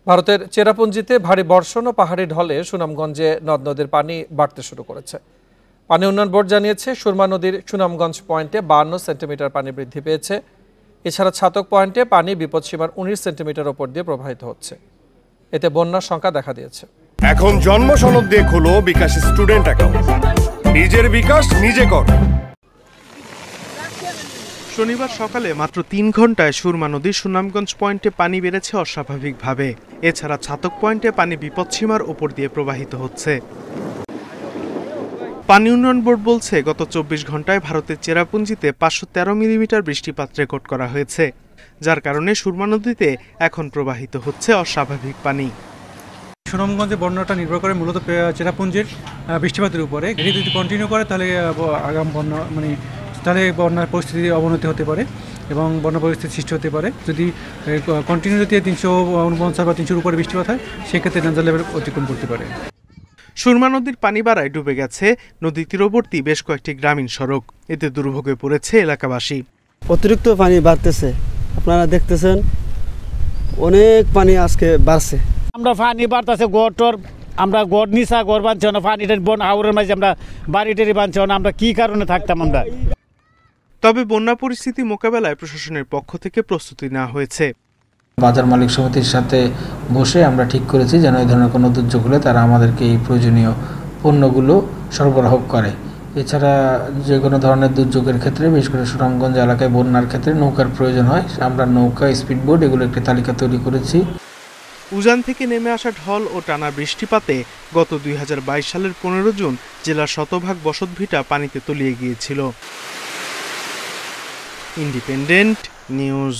ভারতের চেরাপুঞ্জিতে ভারী বর্ষণ ও পাহাড়ি ঢলে সুনামগঞ্জে নদ নদীর পানি বাড়তে শুরু করেছে। পানি উন্নয়ন বোর্ড জানিয়েছে, সুরমা নদীর সুনামগঞ্জ পয়েন্টে 52 সেন্টিমিটার পানি বৃদ্ধি পেয়েছে। এছাড়া ছাতক পয়েন্টে পানি বিপদসীমার 19 সেন্টিমিটার ওপর দিয়ে প্রবাহিত হচ্ছে। এতে বন্যার শঙ্কা দেখা দিয়েছে। এখন জন্ম সনদ দিয়ে খোলো বিকাশ স্টুডেন্ট অ্যাকাউন্ট। নিজের বিকাশ নিজে কর। শনিবার সকালে মাত্র 3 ঘন্টায় সুরমা নদীর সুনামগঞ্জ পয়েন্টে পানি বেড়েছে অস্বাভাবিকভাবে। এছাড়া ছাতক পয়েন্টে পানি বিপদসীমার ওপর দিয়ে প্রবাহিত হচ্ছে। পানি উন্নয়ন বোর্ড বলছে, গত 24 ঘন্টায় ভারতের চেরাপুঞ্জিতে 513 মিলিমিটার বৃষ্টিপাত রেকর্ড করা হয়েছে, যার কারণে সুরমা নদীতে এখন প্রবাহিত হচ্ছে অস্বাভাবিক পানি। সুনামগঞ্জে বন্যাটা নির্ভর করে মূলত চেরাপুঞ্জির বৃষ্টিপাতের উপরে। এটি যদি কন্টিনিউ করে তাহলে আগাম বন্যা তাহলে বন্যার পরিস্থিতি অবনতি হতে পারে এবং বন্যা পরিস্থিতি সৃষ্টি হতে পারে। যদি কন্টিনিউ 349 বা 300-র উপরে বৃষ্টিপাত হয়, সেক্ষেত্রে ডেঞ্জার লেভেল অতিক্রম করতে পারে। সুরমা নদীর পানি বাড়ায় ডুবে গেছে নদী তীরবর্তী বেশ কয়েকটি গ্রামীণ সড়ক। এতে দুর্ভোগে পড়েছে এলাকাবাসী। অতিরিক্ত পানি বাড়তেছে, আপনারা দেখতেছেন অনেক পানি আজকে বাড়ছে। আমরা পানি বাড়তেছে, গড় আমরা গড় নিচা গড় বাঁধছি না, পানিটার বন হাওরের মাঝে আমরা বাড়িটারি বাঁধছি না, আমরা কি কারণে থাকতাম আমরা। তবে বন্যা পরিস্থিতি মোকাবেলায় প্রশাসনের পক্ষ থেকে প্রস্তুতি নেওয়া হয়েছে। বাজার মালিক সমিতির সাথে বসে আমরা ঠিক করেছি যেন এই ধরনের কোনো দুর্যোগ হলে তারা আমাদেরকে এই প্রয়োজনীয় পণ্যগুলো সরবরাহ করে। এছাড়া যে কোনো ধরনের দুর্যোগের ক্ষেত্রে, বিশেষ করে সুনামগঞ্জ এলাকায় বন্যার ক্ষেত্রে নৌকার প্রয়োজন হয়। আমরা নৌকা, স্পিডবোট এগুলো একটি তালিকা তৈরি করেছি। উজান থেকে নেমে আসা ঢল ও টানা বৃষ্টিপাতে গত 2022 সালের 15 জুন জেলার শতভাগ বসতভিটা পানিতে তলিয়ে গিয়েছিল। Independent news.